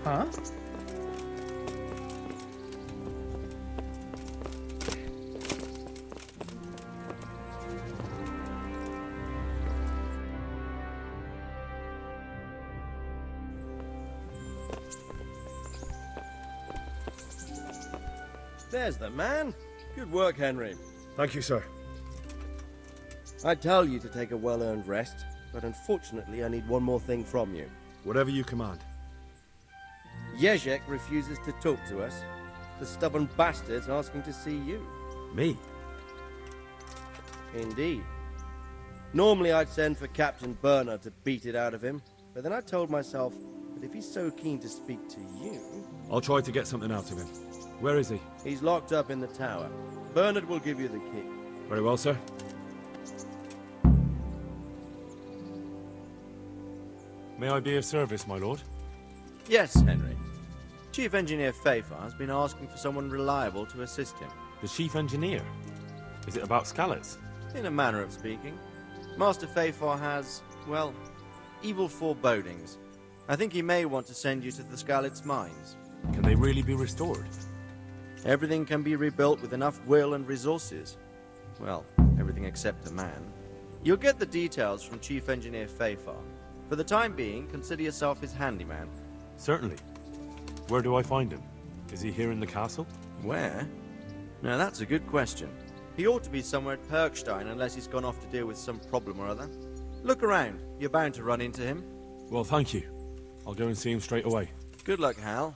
Huh? There's the man. Good work, Henry. Thank you, sir. I tell you to take a well-earned rest, but unfortunately I need one more thing from you. Whatever you command. Jezek refuses to talk to us. The stubborn bastard's asking to see you. Me? Indeed. Normally I'd send for Captain Bernard to beat it out of him, but then I told myself that if he's so keen to speak to you... I'll try to get something out of him. Where is he? He's locked up in the tower. Bernard will give you the key. Very well, sir. May I be of service, my lord? Yes, Henry. Chief Engineer Fafar has been asking for someone reliable to assist him. The chief engineer? Is it about Skalitz? In a manner of speaking. Master Fafar has, well, evil forebodings. I think he may want to send you to the Skalitz mines. Can they really be restored? Everything can be rebuilt with enough will and resources. Well, everything except a man. You'll get the details from Chief Engineer Fafar. For the time being, consider yourself his handyman. Certainly. Where do I find him? Is he here in the castle? Where? Now that's a good question. He ought to be somewhere at Perkstein unless he's gone off to deal with some problem or other. Look around. You're bound to run into him. Well, thank you. I'll go and see him straight away. Good luck, Hal.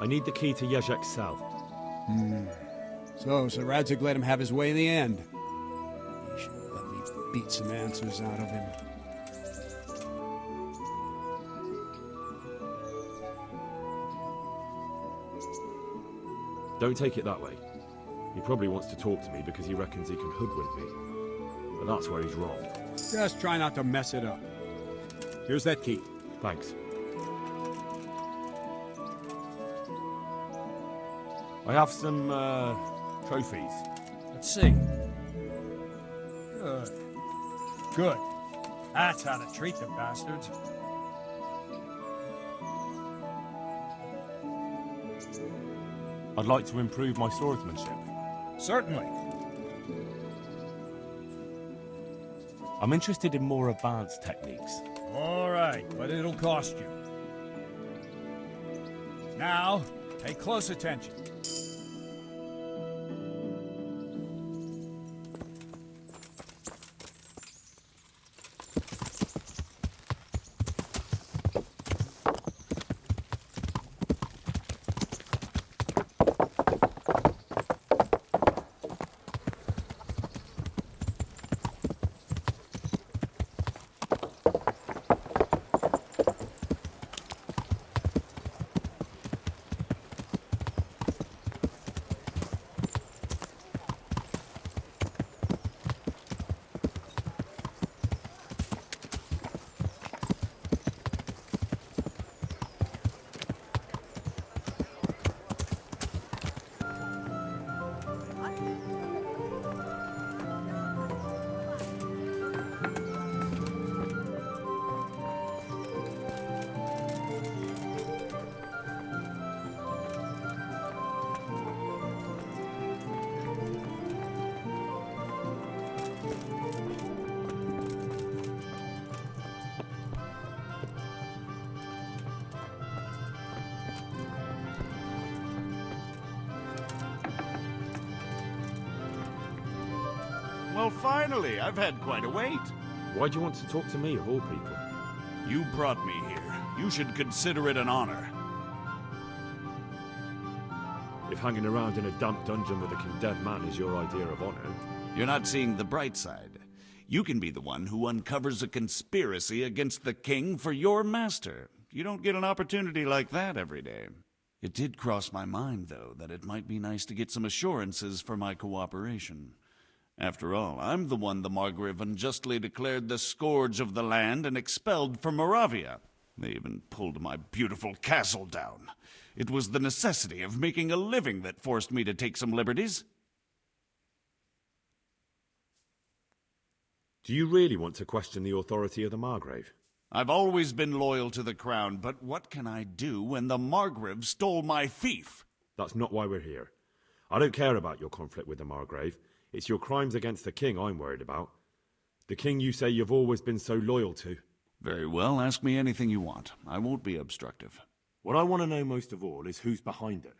I need the key to Jezek's cell. So Sir Radzig let him have his way in the end. He should have let me beat some answers out of him. Don't take it that way. He probably wants to talk to me because he reckons he can hoodwink me. But that's where he's wrong. Just try not to mess it up. Here's that key. Thanks. I have some, trophies. Let's see. Good. Good. That's how to treat the bastards. I'd like to improve my swordsmanship. Certainly. I'm interested in more advanced techniques. All right, but it'll cost you. Now, pay close attention. Well, finally, I've had quite a wait. Why do you want to talk to me, of all people? You brought me here. You should consider it an honor. If hanging around in a damp dungeon with a condemned man is your idea of honor... You're not seeing the bright side. You can be the one who uncovers a conspiracy against the king for your master. You don't get an opportunity like that every day. It did cross my mind, though, that it might be nice to get some assurances for my cooperation. After all, I'm the one the Margrave unjustly declared the scourge of the land and expelled from Moravia. They even pulled my beautiful castle down. It was the necessity of making a living that forced me to take some liberties. Do you really want to question the authority of the Margrave? I've always been loyal to the crown, but what can I do when the Margrave stole my fief? That's not why we're here. I don't care about your conflict with the Margrave. It's your crimes against the king I'm worried about. The king you say you've always been so loyal to. Very well, ask me anything you want. I won't be obstructive. What I want to know most of all is who's behind it.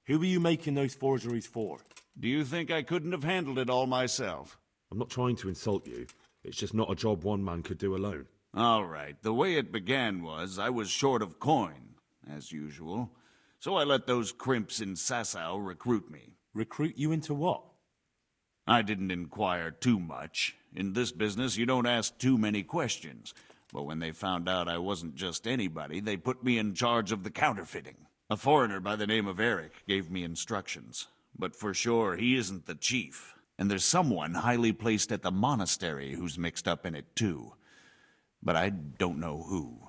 Who are you making those forgeries for? Do you think I couldn't have handled it all myself? I'm not trying to insult you. It's just not a job one man could do alone. All right, the way it began was I was short of coin, as usual. So I let those crimps in Sasau recruit me. Recruit you into what? I didn't inquire too much. In this business, you don't ask too many questions. But when they found out I wasn't just anybody, they put me in charge of the counterfeiting. A foreigner by the name of Eric gave me instructions. But for sure, he isn't the chief. And there's someone highly placed at the monastery who's mixed up in it too. But I don't know who.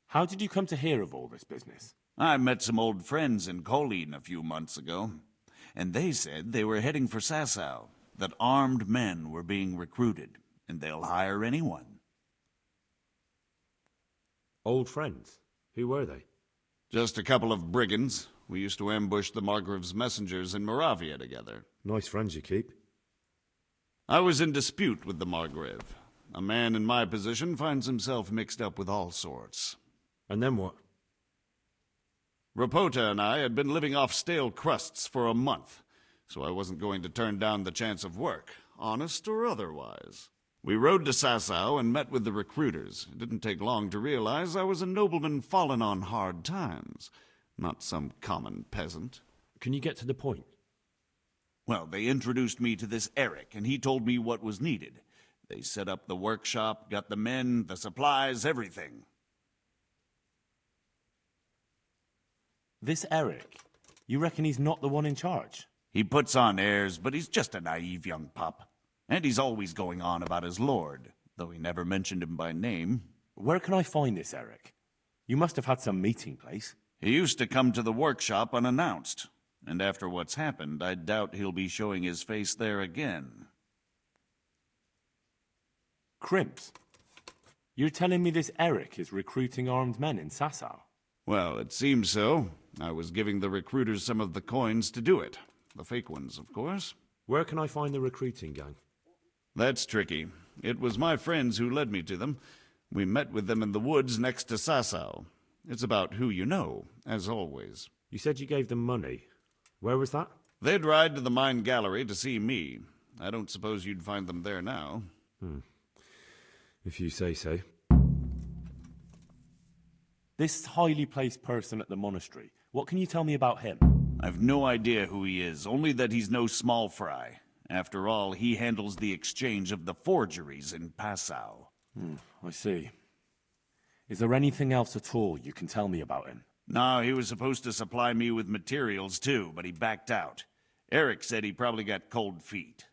How did you come to hear of all this business? I met some old friends in Colleen a few months ago, and they said they were heading for Sasau, that armed men were being recruited, and they'll hire anyone. Old friends? Who were they? Just a couple of brigands. We used to ambush the Margrave's messengers in Moravia together. Nice friends you keep. I was in dispute with the Margrave. A man in my position finds himself mixed up with all sorts. And then what? Rapota and I had been living off stale crusts for a month, so I wasn't going to turn down the chance of work, honest or otherwise. We rode to Sasau and met with the recruiters. It didn't take long to realize I was a nobleman fallen on hard times, not some common peasant. Can you get to the point? Well, they introduced me to this Eric, and he told me what was needed. They set up the workshop, got the men, the supplies, everything. This Eric, you reckon he's not the one in charge? He puts on airs, but he's just a naive young pup. And he's always going on about his lord, though he never mentioned him by name. Where can I find this Eric? You must have had some meeting place. He used to come to the workshop unannounced, and after what's happened, I doubt he'll be showing his face there again. Crimps, you're telling me this Eric is recruiting armed men in Sasau? Well, it seems so. I was giving the recruiters some of the coins to do it. The fake ones, of course. Where can I find the recruiting gang? That's tricky. It was my friends who led me to them. We met with them in the woods next to Sasau. It's about who you know, as always. You said you gave them money. Where was that? They'd ride to the mine gallery to see me. I don't suppose you'd find them there now. If you say so. This highly placed person at the monastery, what can you tell me about him? I've no idea who he is, only that he's no small fry. After all, he handles the exchange of the forgeries in Passau. I see. Is there anything else at all you can tell me about him? No, he was supposed to supply me with materials too, but he backed out. Eric said he probably got cold feet.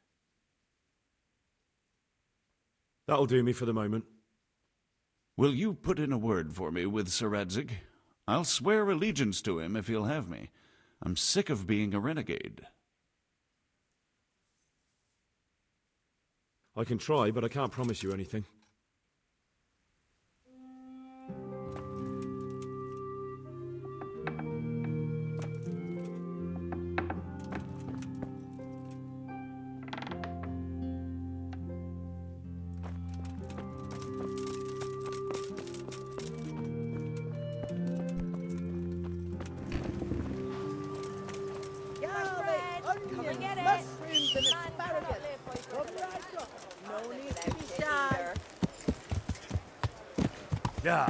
That'll do me for the moment. Will you put in a word for me with Sir Radzig? I'll swear allegiance to him if he'll have me. I'm sick of being a renegade. I can try, but I can't promise you anything. Yeah.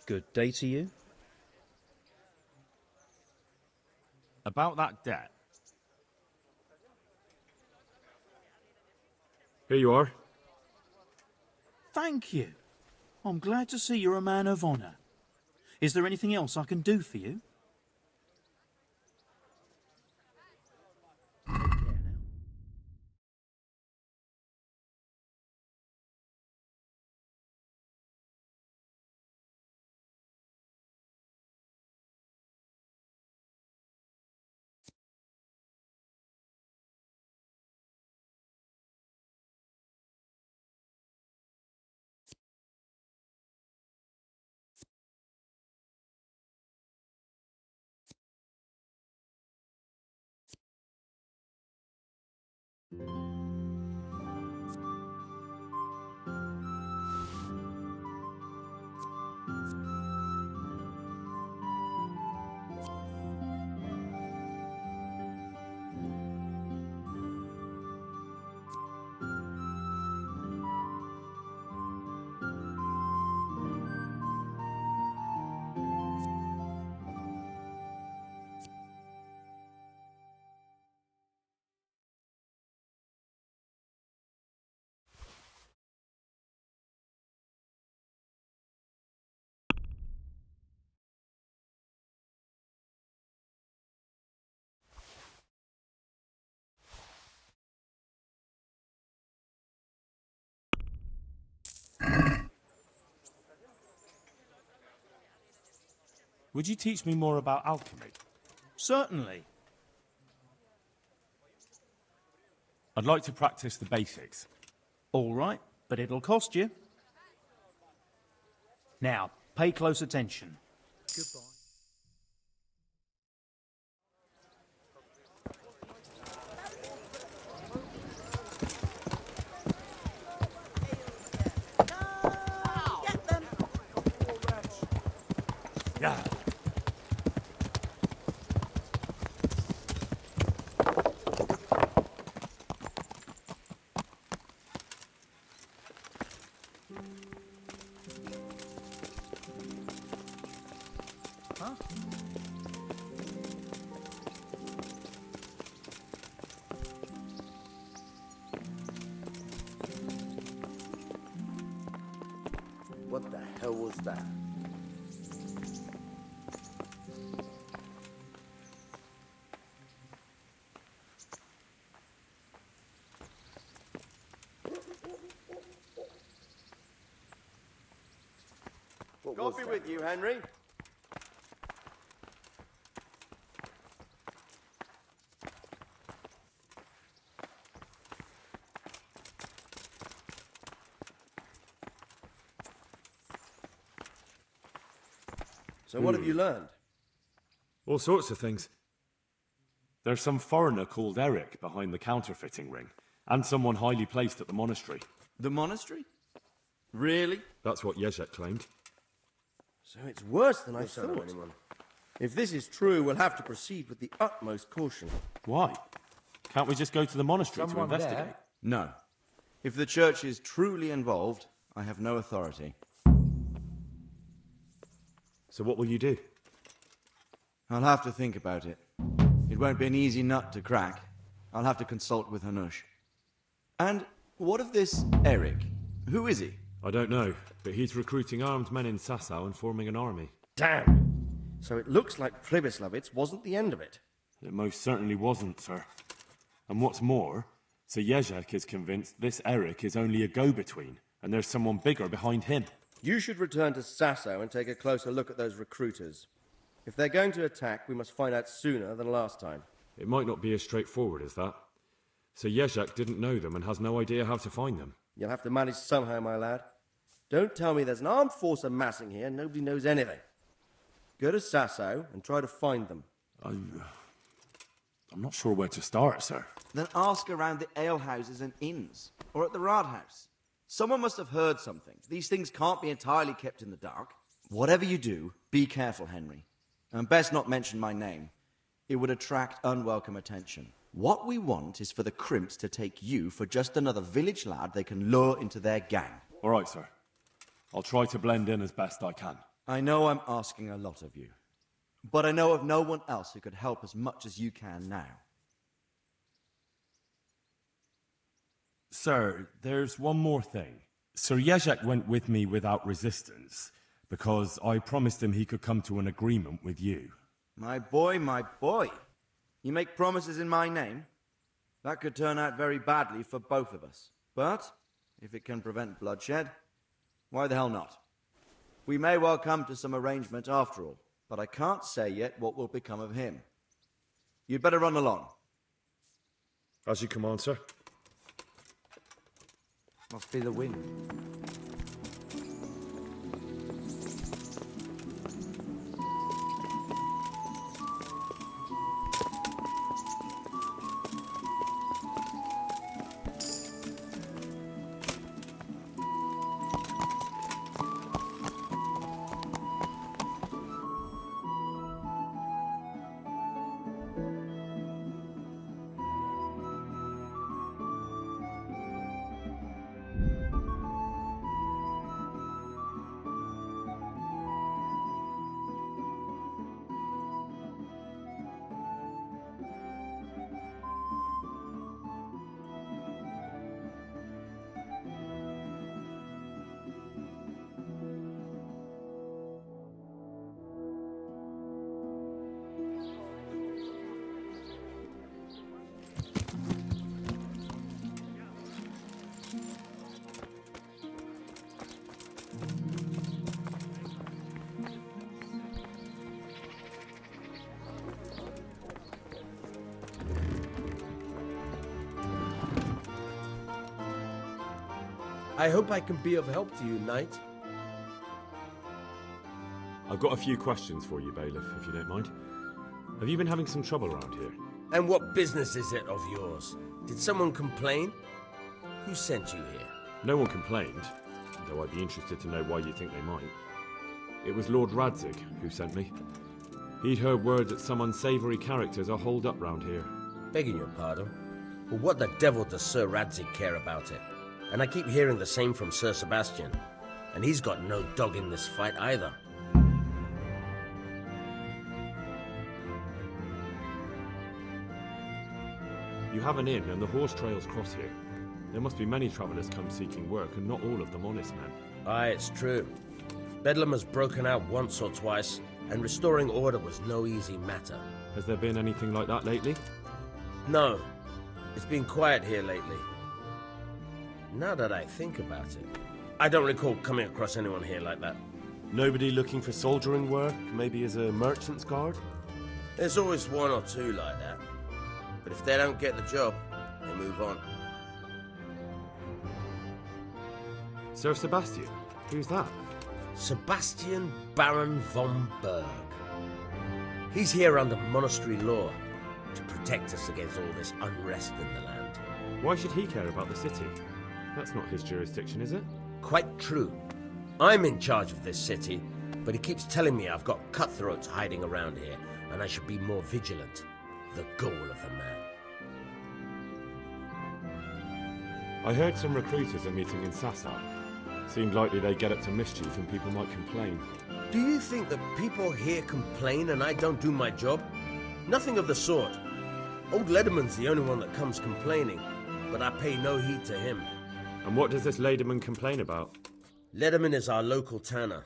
Good day to you. About that debt. Here you are. Thank you. I'm glad to see you're a man of honor. Is there anything else I can do for you? Would you teach me more about alchemy? Certainly. I'd like to practice the basics. All right, but it'll cost you. Now, pay close attention. Goodbye. Huh? What the hell was that? God be with you, Henry. So what have you learned? All sorts of things. There's some foreigner called Eric behind the counterfeiting ring, and someone highly placed at the monastery. The monastery? Really? That's what Jezek claimed. So it's worse than I thought. If this is true, we'll have to proceed with the utmost caution. Why? Can't we just go to the monastery to investigate? No. If the church is truly involved, I have no authority. So what will you do? I'll have to think about it. It won't be an easy nut to crack. I'll have to consult with Hanush. And what of this Eric? Who is he? I don't know, but he's recruiting armed men in Sasau and forming an army. Damn! So it looks like Pribyslavitz wasn't the end of it. It most certainly wasn't, sir. And what's more, Sir Jezek is convinced this Eric is only a go-between, and there's someone bigger behind him. You should return to Sasau and take a closer look at those recruiters. If they're going to attack, we must find out sooner than last time. It might not be as straightforward as that. So Jezek didn't know them and has no idea how to find them. You'll have to manage somehow, my lad. Don't tell me there's an armed force amassing here and nobody knows anything. Go to Sasau and try to find them. I'm not sure where to start, sir. Then ask around the alehouses and inns, or at the Rathaus. Someone must have heard something. These things can't be entirely kept in the dark. Whatever you do, be careful, Henry. And best not mention my name. It would attract unwelcome attention. What we want is for the crimps to take you for just another village lad they can lure into their gang. All right, sir. I'll try to blend in as best I can. I know I'm asking a lot of you, but I know of no one else who could help as much as you can now. Sir, there's one more thing. Sir Jezek went with me without resistance, because I promised him he could come to an agreement with you. My boy, my boy. You make promises in my name? That could turn out very badly for both of us. But, if it can prevent bloodshed, why the hell not? We may well come to some arrangement after all, but I can't say yet what will become of him. You'd better run along. As you command, sir. Must be the wind. I hope I can be of help to you, knight. I've got a few questions for you, Bailiff, if you don't mind. Have you been having some trouble around here? And what business is it of yours? Did someone complain? Who sent you here? No one complained, though I'd be interested to know why you think they might. It was Lord Radzig who sent me. He'd heard word that some unsavoury characters are holed up round here. Begging your pardon, but what the devil does Sir Radzig care about it? And I keep hearing the same from Sir Sebastian. And he's got no dog in this fight either. You have an inn and the horse trails cross here. There must be many travellers come seeking work, and not all of them honest men. Aye, it's true. Bedlam has broken out once or twice, and restoring order was no easy matter. Has there been anything like that lately? No. It's been quiet here lately. Now that I think about it, I don't recall coming across anyone here like that. Nobody looking for soldiering work, maybe as a merchant's guard? There's always one or two like that. But if they don't get the job, they move on. Sir Sebastian? Who's that? Sebastian Baron von Berg. He's here under monastery law to protect us against all this unrest in the land. Why should he care about the city? That's not his jurisdiction, is it? Quite true. I'm in charge of this city, but he keeps telling me I've got cutthroats hiding around here, and I should be more vigilant. The goal of the man. I heard some recruiters are meeting in Sassa. Seemed likely they'd get up to mischief and people might complain. Do you think that people here complain and I don't do my job? Nothing of the sort. Old Lederman's the only one that comes complaining, but I pay no heed to him. And what does this Lederman complain about? Lederman is our local tanner.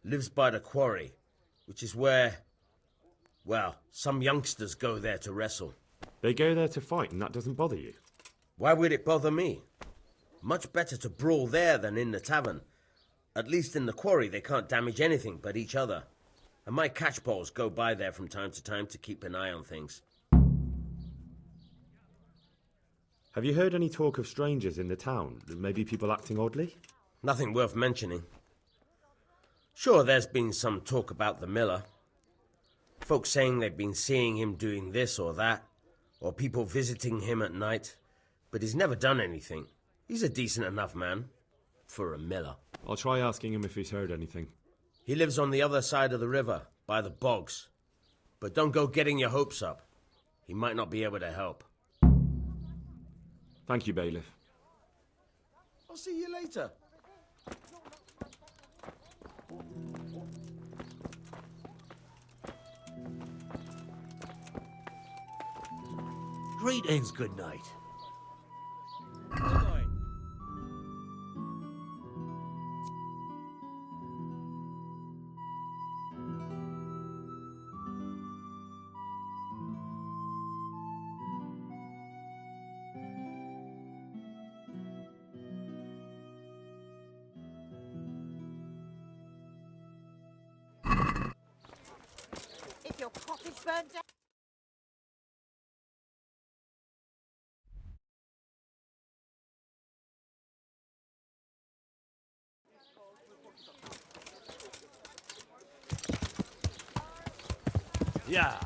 Lives by the quarry, which is where, well, some youngsters go there to wrestle. They go there to fight and that doesn't bother you? Why would it bother me? Much better to brawl there than in the tavern. At least in the quarry they can't damage anything but each other. And my catchpoles go by there from time to time to keep an eye on things. Have you heard any talk of strangers in the town? Maybe people acting oddly? Nothing worth mentioning. Sure, there's been some talk about the miller. Folks saying they've been seeing him doing this or that, or people visiting him at night, but he's never done anything. He's a decent enough man. For a miller. I'll try asking him if he's heard anything. He lives on the other side of the river, by the bogs. But don't go getting your hopes up. He might not be able to help. Thank you, Bailiff. I'll see you later. Greetings, good night. If your cottage burnt down... Yeah.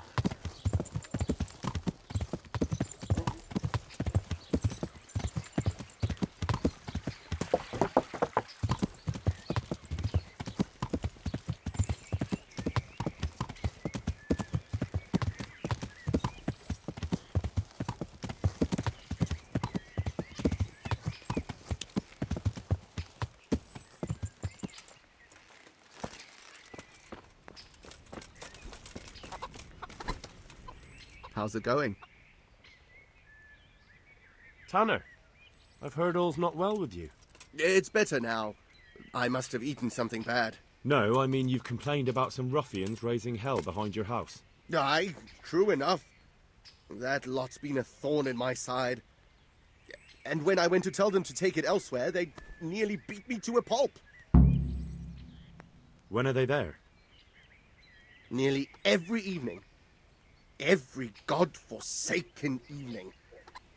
How's it going? Tanner, I've heard all's not well with you. It's better now. I must have eaten something bad. No, I mean you've complained about some ruffians raising hell behind your house. Aye, true enough. That lot's been a thorn in my side. And when I went to tell them to take it elsewhere, they nearly beat me to a pulp. When are they there? Nearly every evening. Every god-forsaken evening.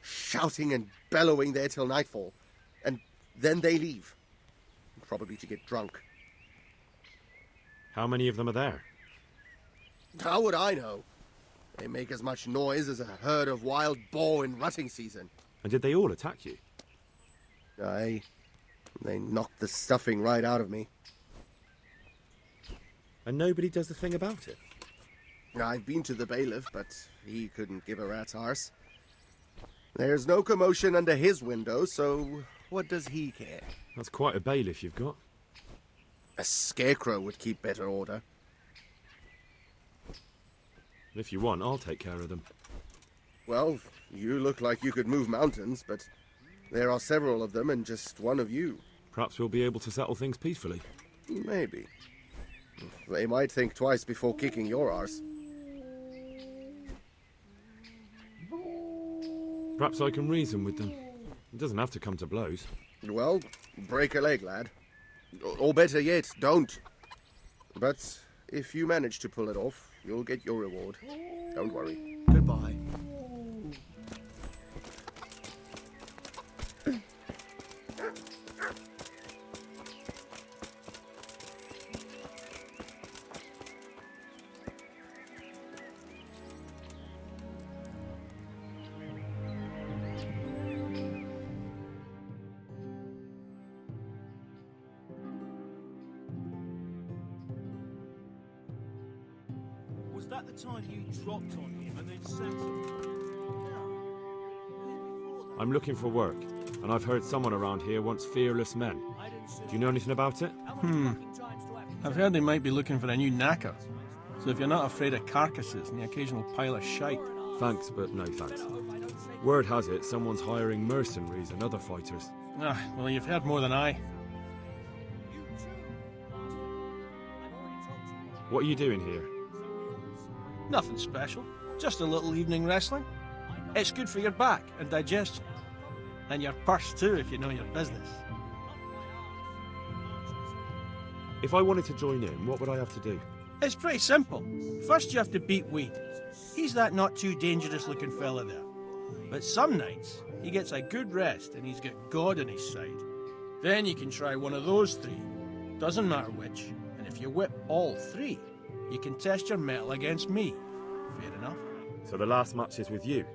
Shouting and bellowing there till nightfall. And then they leave. Probably to get drunk. How many of them are there? How would I know? They make as much noise as a herd of wild boar in rutting season. And did they all attack you? Aye. They knocked the stuffing right out of me. And nobody does a thing about it? I've been to the bailiff, but he couldn't give a rat's arse. There's no commotion under his window, so What does he care? That's quite a bailiff you've got. A scarecrow would keep better order. If you want, I'll take care of them. Well, you look like you could move mountains, but there are several of them and just one of you. Perhaps we'll be able to settle things peacefully. Maybe. They might think twice before kicking your arse. Perhaps I can reason with them. It doesn't have to come to blows. Well, break a leg, lad. Or better yet, don't. But if you manage to pull it off, you'll get your reward. Don't worry. Goodbye. Was that the time you dropped on him and then said I'm looking for work, and I've heard someone around here wants fearless men. Do you know anything about it? I've heard they might be looking for a new knacker. So if you're not afraid of carcasses and the occasional pile of shite... Thanks, but no thanks. Word has it someone's hiring mercenaries and other fighters. Ah, well, you've heard more than I. What are you doing here? Nothing special. Just a little evening wrestling. It's good for your back and digestion. And your purse too, if you know your business. If I wanted to join in, what would I have to do? It's pretty simple. First you have to beat Weed. He's that not too dangerous looking fella there. But some nights, he gets a good rest and he's got God on his side. Then you can try one of those three. Doesn't matter which. And if you whip all three, you can test your mettle against me. Fair enough. So the last match is with you?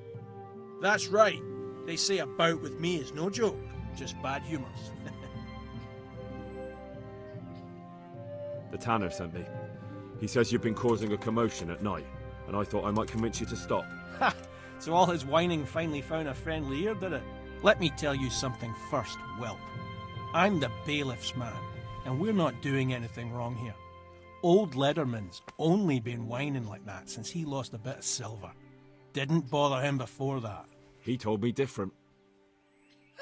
That's right. They say a bout with me is no joke. Just bad humours. The tanner sent me. He says you've been causing a commotion at night, and I thought I might convince you to stop. Ha! So all his whining finally found a friendly ear, did it? Let me tell you something first, whelp. I'm the bailiff's man, and we're not doing anything wrong here. Old Lederman's only been whining like that since he lost a bit of silver. Didn't bother him before that. He told me different.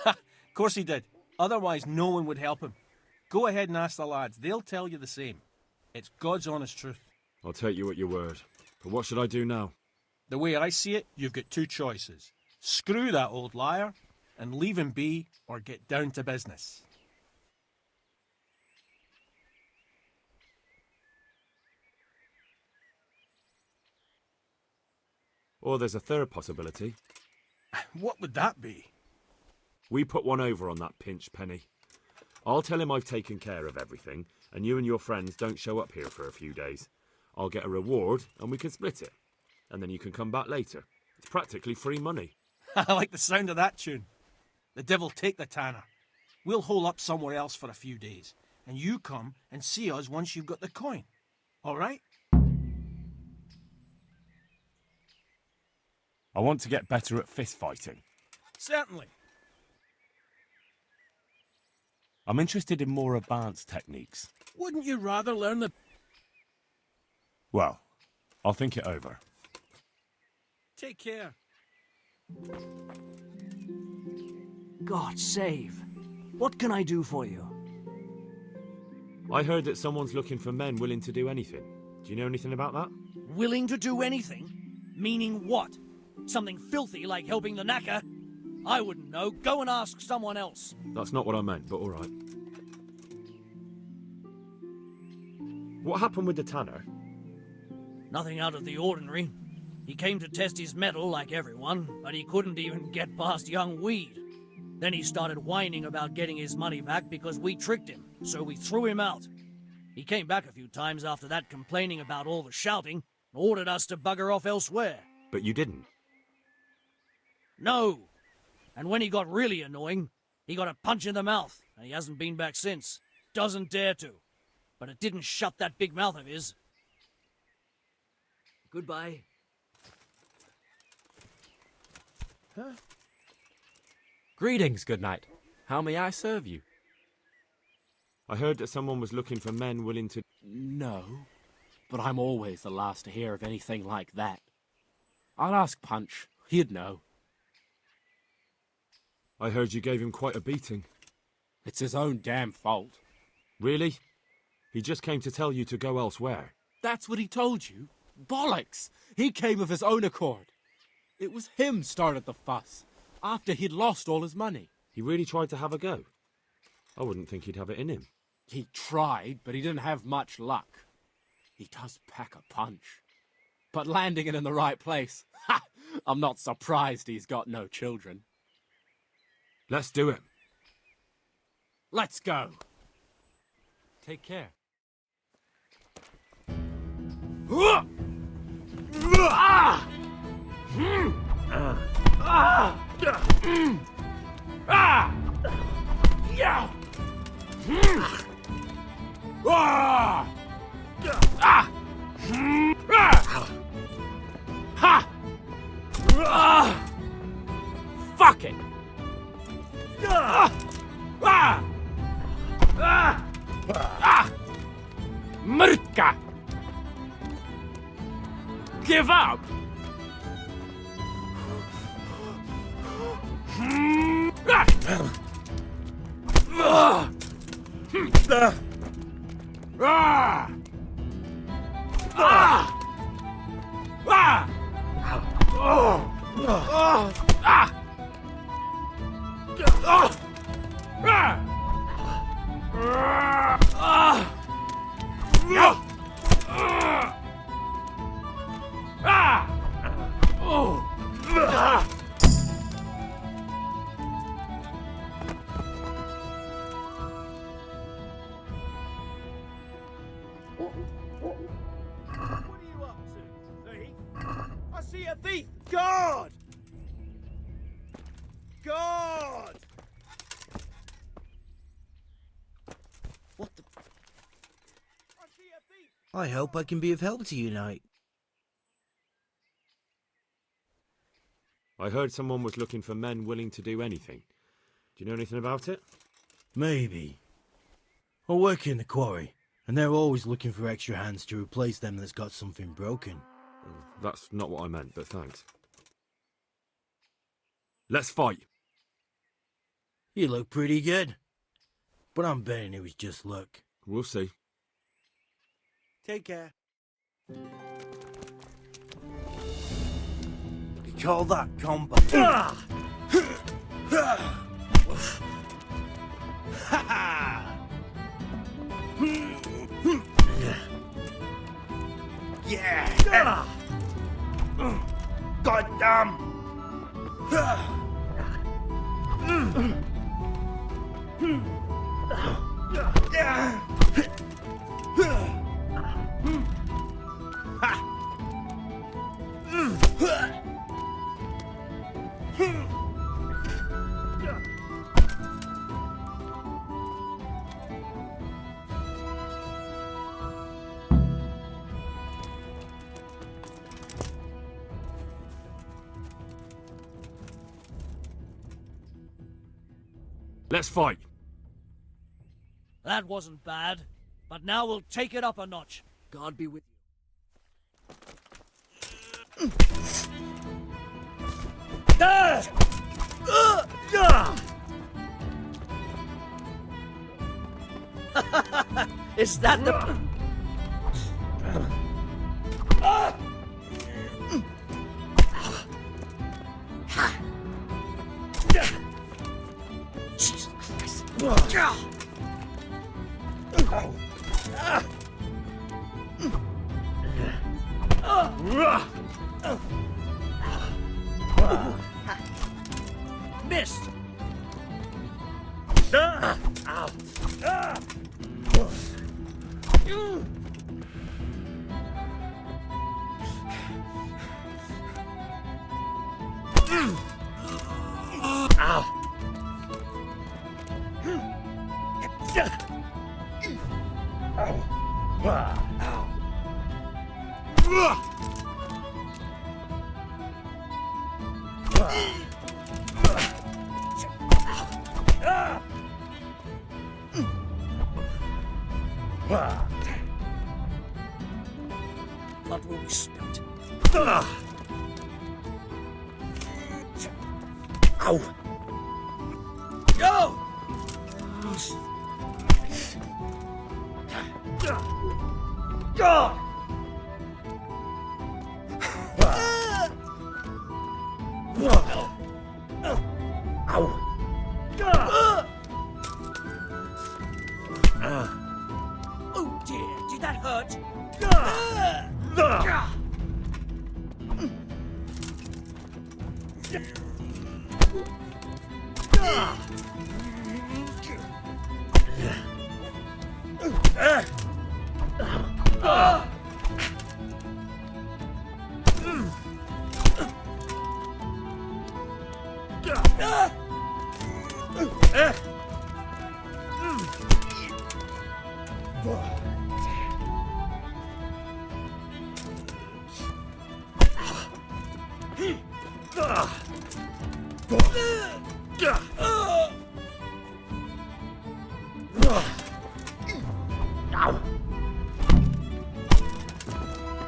Ha! Of course he did. Otherwise no one would help him. Go ahead and ask the lads. They'll tell you the same. It's God's honest truth. I'll take you at your word. But what should I do now? The way I see it, you've got two choices. Screw that old liar and leave him be, or get down to business. Or there's a third possibility. What would that be? We put one over on that pinch penny. I'll tell him I've taken care of everything, and you and your friends don't show up here for a few days. I'll get a reward, and we can split it. And then you can come back later. It's practically free money. I like the sound of that tune. The devil take the tanner. We'll hole up somewhere else for a few days, and you come and see us once you've got the coin. All right? I want to get better at fist fighting. Certainly. I'm interested in more advanced techniques. Wouldn't you rather learn the... Well, I'll think it over. Take care. God save. What can I do for you? I heard that someone's looking for men willing to do anything. Do you know anything about that? Willing to do anything? Meaning what? Something filthy like helping the knacker? I wouldn't know. Go and ask someone else. That's not what I meant, but all right. What happened with the tanner? Nothing out of the ordinary. He came to test his mettle like everyone, but he couldn't even get past young Weed. Then he started whining about getting his money back because we tricked him, so we threw him out. He came back a few times after that complaining about all the shouting, and ordered us to bugger off elsewhere. But you didn't? No. And when he got really annoying, he got a punch in the mouth, and he hasn't been back since. Doesn't dare to. But it didn't shut that big mouth of his. Goodbye. Greetings, good knight. How may I serve you? I heard that someone was looking for men willing to... No, but I'm always the last to hear of anything like that. I'll ask Punch. He'd know. I heard you gave him quite a beating. It's his own damn fault. Really? He just came to tell you to go elsewhere. That's what he told you? Bollocks! He came of his own accord. It was him started the fuss, after he'd lost all his money. He really tried to have a go. I wouldn't think he'd have it in him. He tried, but he didn't have much luck. He does pack a punch. But landing it in the right place, ha! I'm not surprised he's got no children. Let's do it. Let's go. Take care. Fuck it! Mrtka! Give up! God! God! What the... I hope I can be of help to you, knight. I heard someone was looking for men willing to do anything. Do you know anything about it? Maybe. I work in the quarry, and they're always looking for extra hands to replace them that's got something broken. That's not what I meant, but thanks. Let's fight. You look pretty good. But I'm betting it was just luck. We'll see. Take care. You call that combat? Yeah! Goddamn! Let's fight. That wasn't bad, but now we'll take it up a notch. God be with you. Is that the... Jesus Christ. Missed. Blood will be spilt. Ow! Go! God! Ow! Oh dear, did that hurt?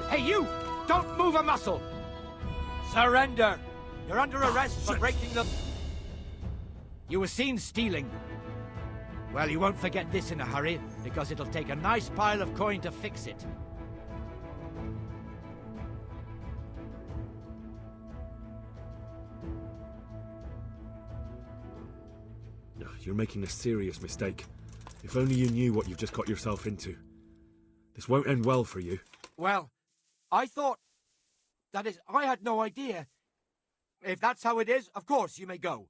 Hey, you! Don't move a muscle! Surrender! You're under arrest for breaking the... You were seen stealing. Well, you won't forget this in a hurry, because it'll take a nice pile of coin to fix it. You're making a serious mistake. If only you knew what you've just got yourself into. This won't end well for you. Well, I thought... That is, I had no idea. If that's how it is, of course, you may go.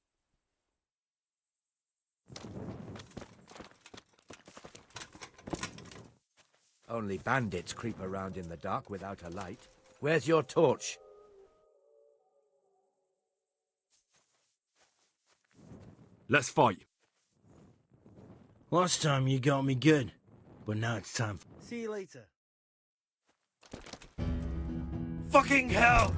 Only bandits creep around in the dark without a light. Where's your torch? Let's fight. Last time you got me good, but now it's time for... See you later. Fucking hell!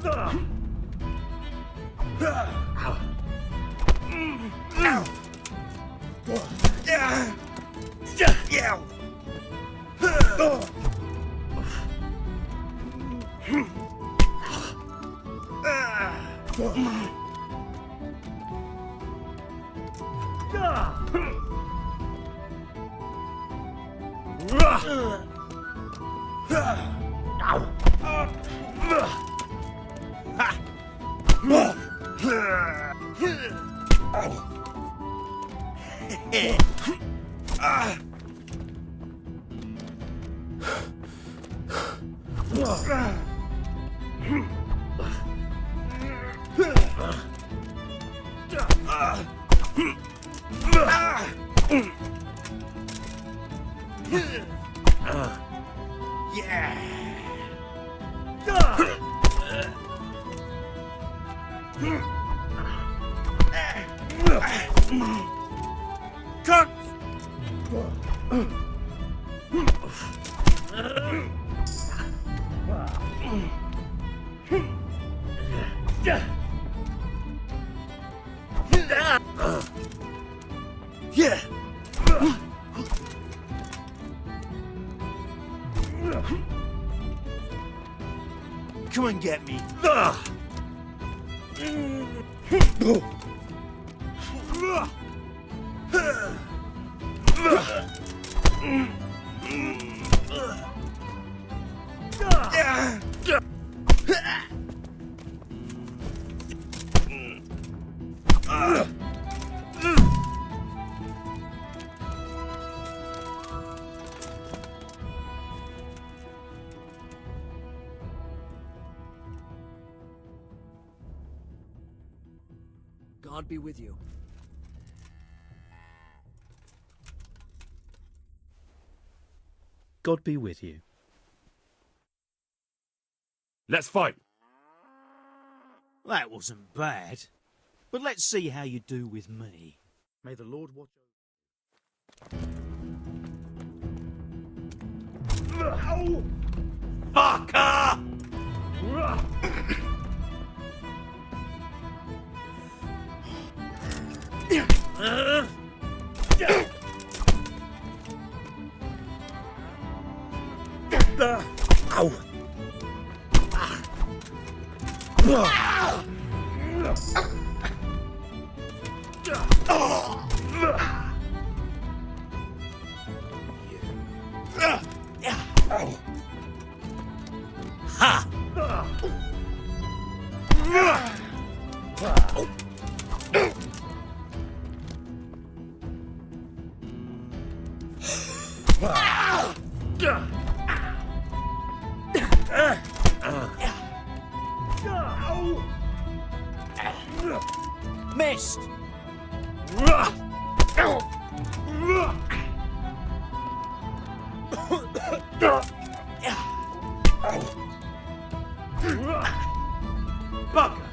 Come and get me. God be with you. God be with you. Let's fight. That wasn't bad. But let's see how you do with me. May the Lord watch over. Ow! Fucker! Ow! Ha! Missed! Bugger!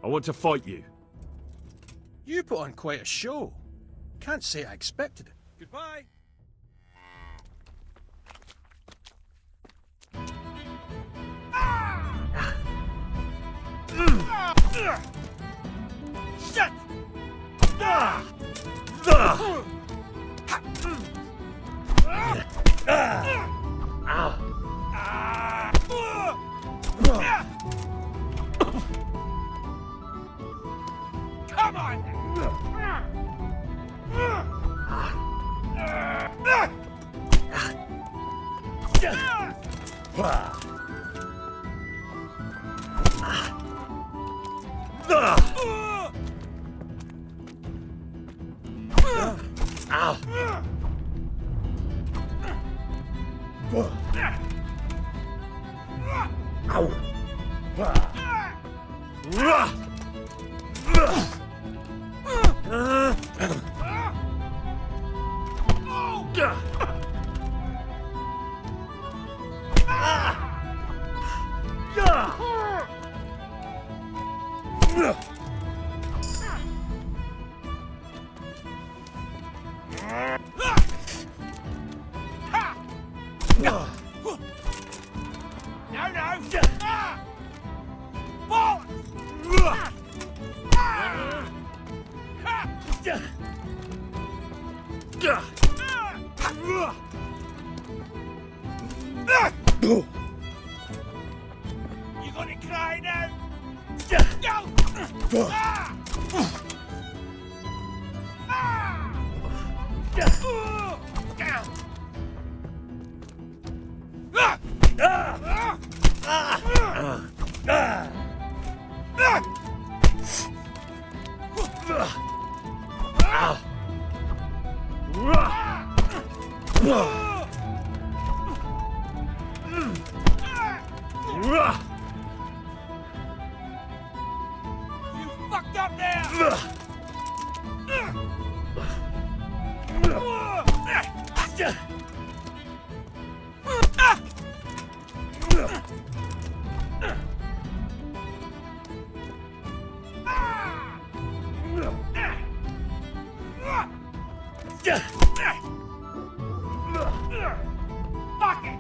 I want to fight you. You put on quite a show. Can't say I expected it. Goodbye. Shit! Come on! You gonna cry now? You fucked up there! Fuck it!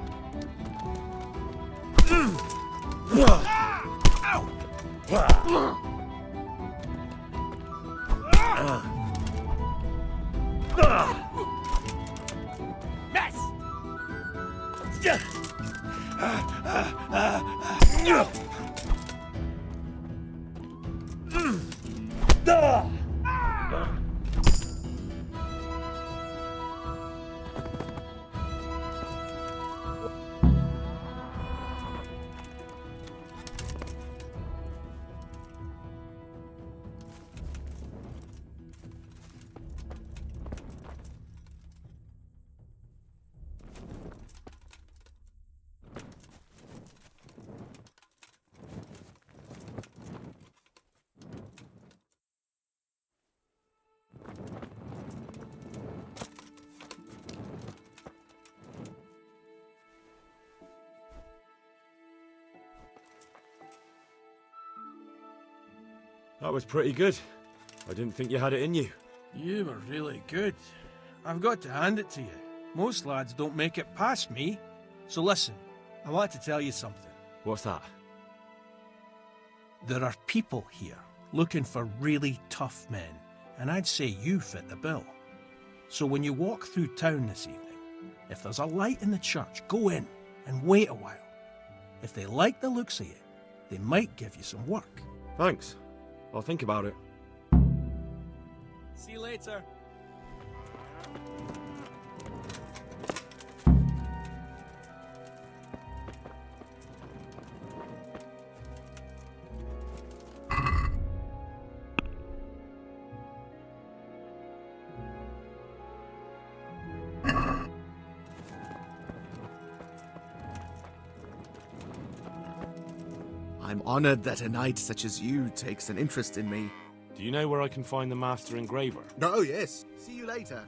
Mess! That was pretty good. I didn't think you had it in you. You were really good. I've got to hand it to you. Most lads don't make it past me. So listen, I want to tell you something. What's that? There are people here looking for really tough men, and I'd say you fit the bill. So when you walk through town this evening, if there's a light in the church, go in and wait a while. If they like the looks of you, they might give you some work. Thanks. I'll think about it. See you later. I'm honored that a knight such as you takes an interest in me. Do you know where I can find the master engraver? Oh, yes. See you later.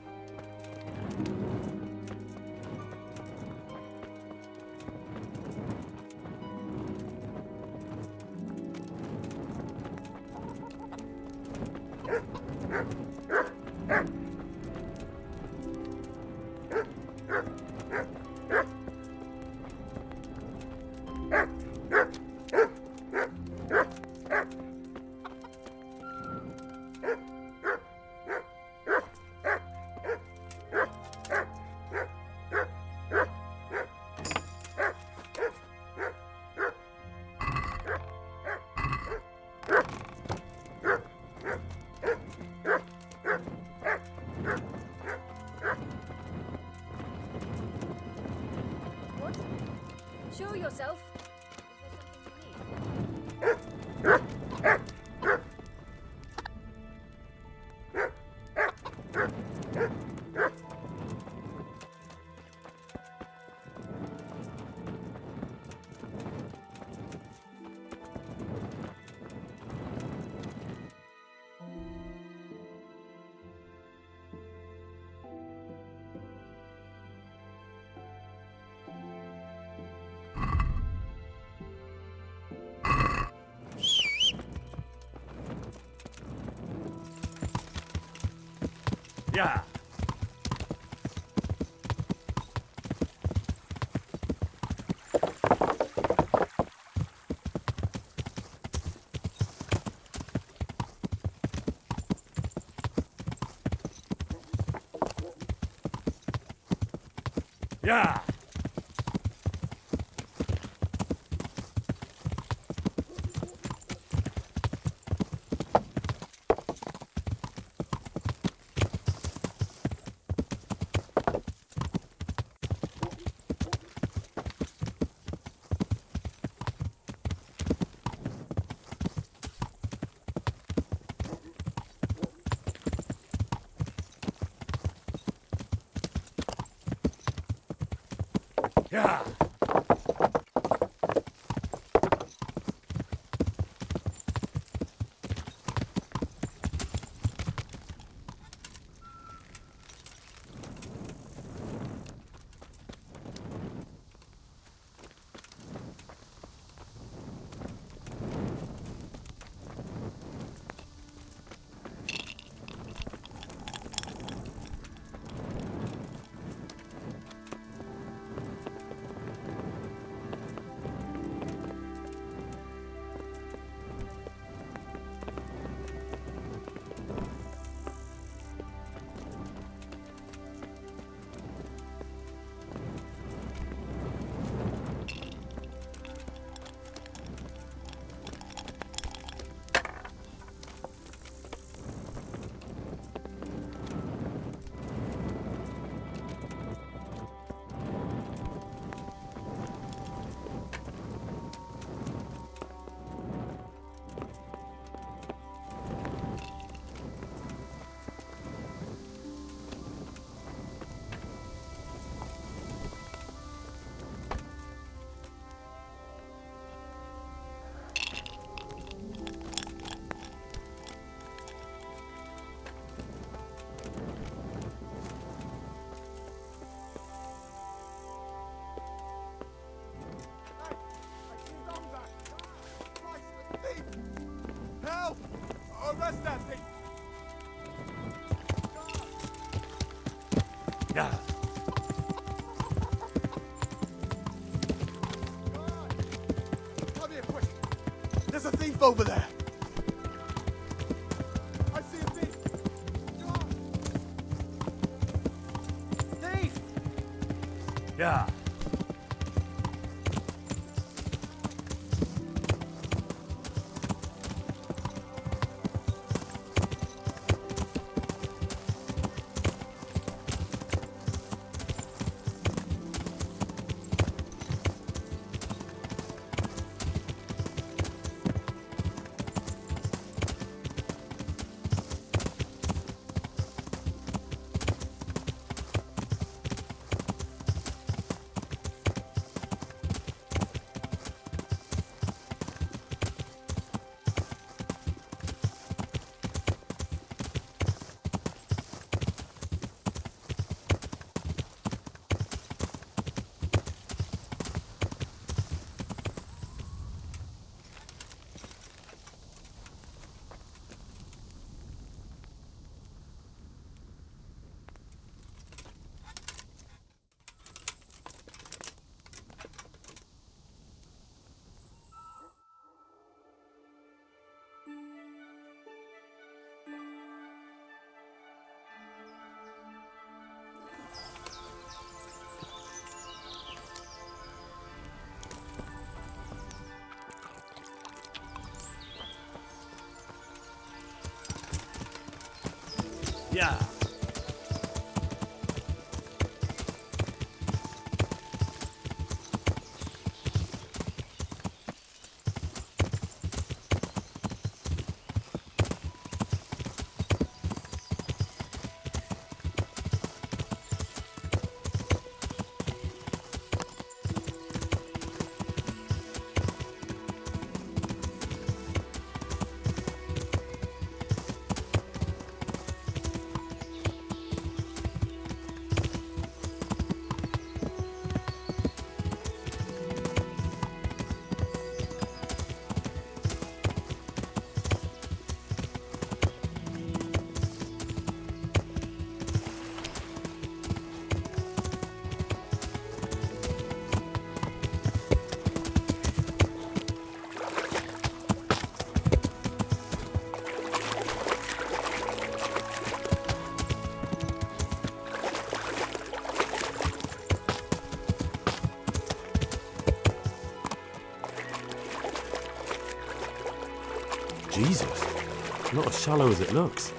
Show yourself. Yeah. Yeah. Yeah. Arrest that thief! Yeah. Come here, quick! There's a thief over there! I see a thief! Thief! Yeah. Yeah. Jesus, it's not as shallow as it looks.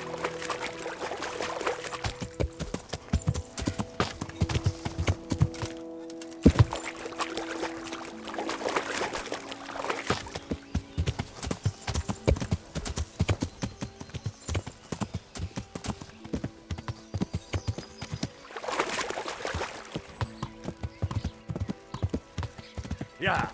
Yeah.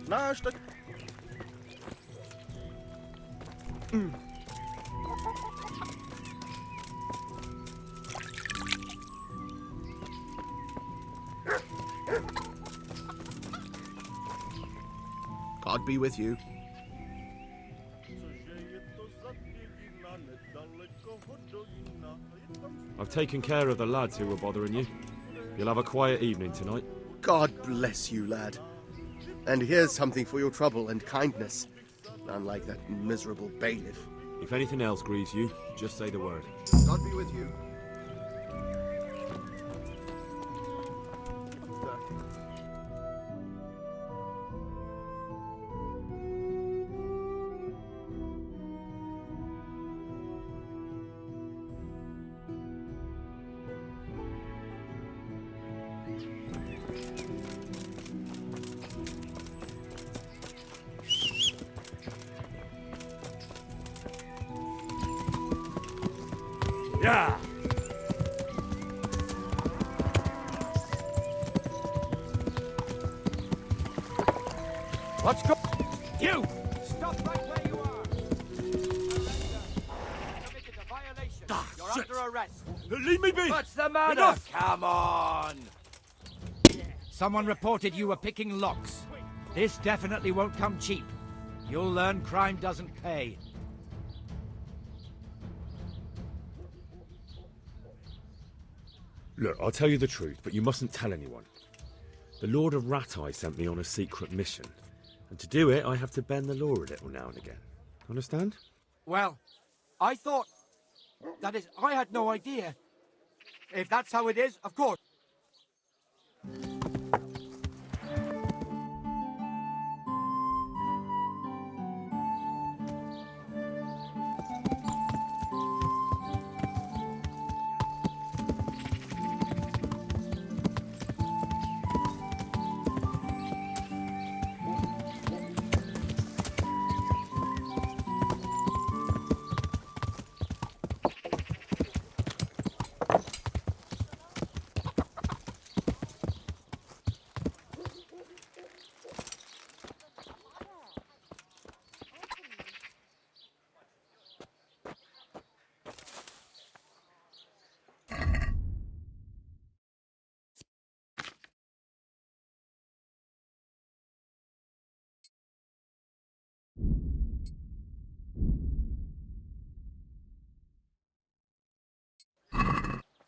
Na, Stück. God be with you. I've taken care of the lads who were bothering you. You'll have a quiet evening tonight. God bless you, lad. And here's something for your trouble and kindness. Unlike that miserable bailiff. If anything else grieves you, just say the word. God be with you. Yeah. What's go... You! Stop right where you are! Committed a violation. You're under arrest. Leave me be! What's the matter? Enough! Come on! Someone reported you were picking locks. This definitely won't come cheap. You'll learn crime doesn't pay. Look, I'll tell you the truth, but you mustn't tell anyone. The Lord of Ratai sent me on a secret mission, and to do it, I have to bend the law a little now and again. Understand? Well, I thought... That is, I had no idea. If that's how it is, of course.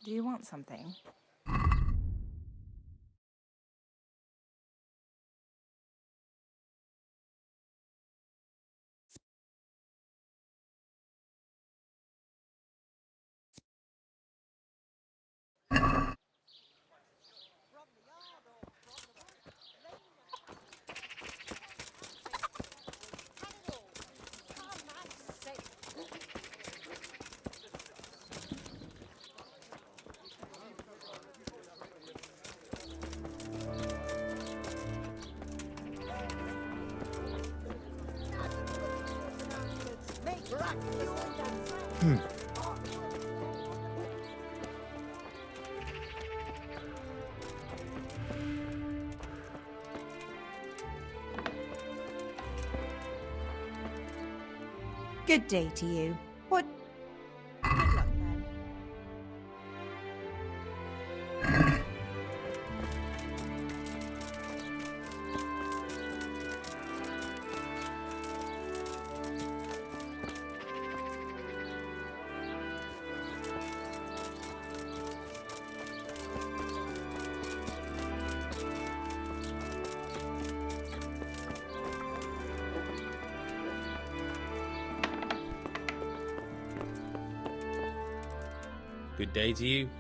Do you want something? Good day to you. What? Good luck then. Good day to you.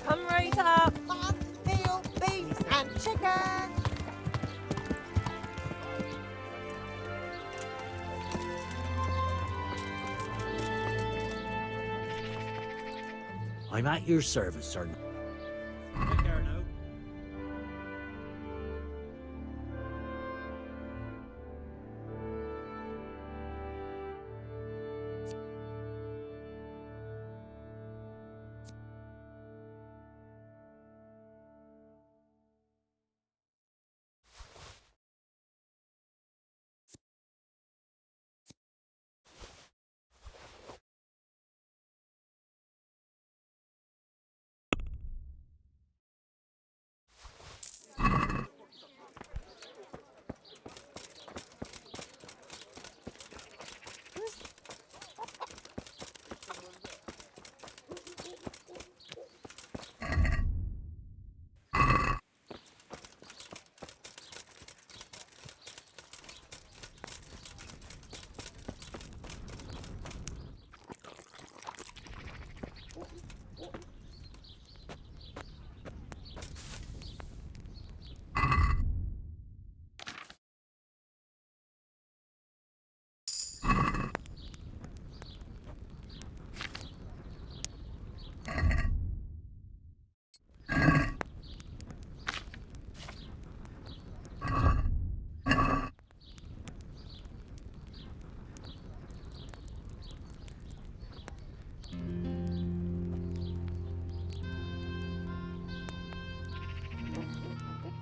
Come right up. Veal, beef and chicken. I'm at your service, sir.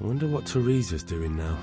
wonder what Teresa's doing now.